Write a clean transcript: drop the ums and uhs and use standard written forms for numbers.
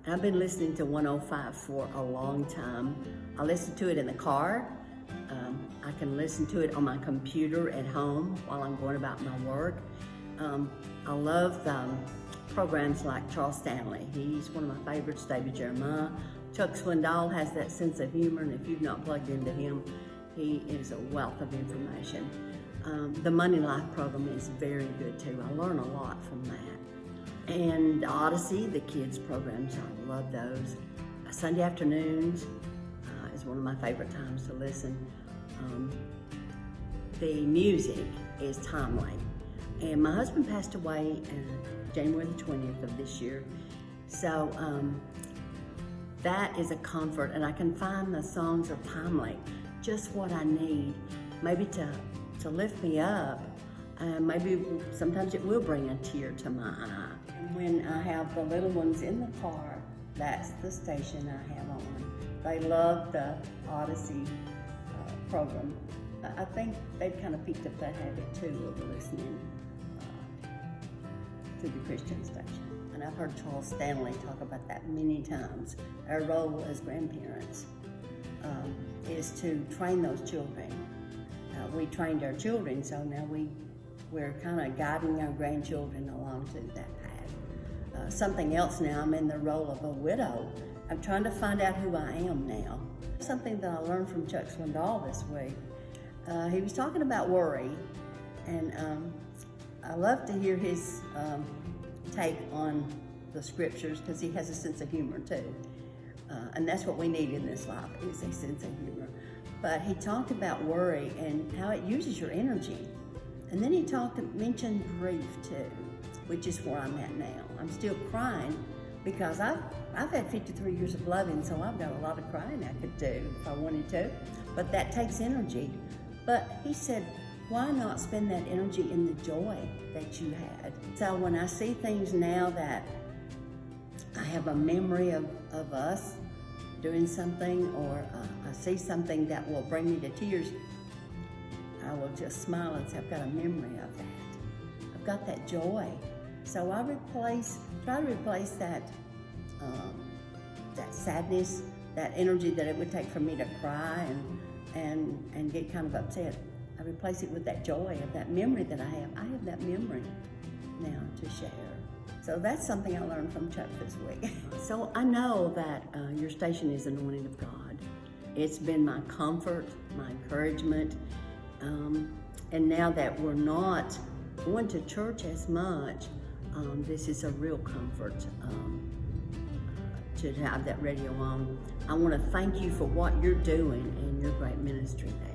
And I've been listening to 105 for a long time. I listen to it in the car. I can listen to it on my computer at home while I'm going about my work. I love programs like Charles Stanley. He's one of my favorites, David Jeremiah. Chuck Swindoll has that sense of humor, and if you've not plugged into him, he is a wealth of information. The Money Life program is very good too. I learn a lot from that. And Odyssey, the kids programs, I love those. Sunday afternoons is one of my favorite times to listen. The music is timely. And my husband passed away January the 20th of this year. So that is a comfort, and I can find the songs are timely, just what I need, maybe to lift me up. Maybe sometimes it will bring a tear to my eye. And when I have the little ones in the car, that's the station I have on. They love the Odyssey program. I think they've kind of picked up that habit too of listening to the Christian station. And I've heard Charles Stanley talk about that many times. Our role as grandparents is to train those children. We trained our children, so now we're kind of guiding our grandchildren along to that path. Something else now, I'm in the role of a widow. I'm trying to find out who I am now. Something that I learned from Chuck Swindoll this week. He was talking about worry, and I love to hear his take on the scriptures because he has a sense of humor too. And that's what we need in this life, is a sense of humor. But he talked about worry and how it uses your energy. And then he mentioned grief too, which is where I'm at now. I'm still crying because I've had 53 years of loving, so I've got a lot of crying I could do if I wanted to, but that takes energy. But he said, why not spend that energy in the joy that you had? So when I see things now that I have a memory of us doing something, or I see something that will bring me to tears, I will just smile and say, I've got a memory of that. I've got that joy. So I try to replace that sadness, that energy that it would take for me to cry and get kind of upset. I replace it with that joy of that memory that I have. I have that memory now to share. So that's something I learned from Chuck this week. So I know that your station is anointed of God. It's been my comfort, my encouragement. And now that we're not going to church as much, this is a real comfort to have that radio on. I want to thank you for what you're doing in your great ministry there.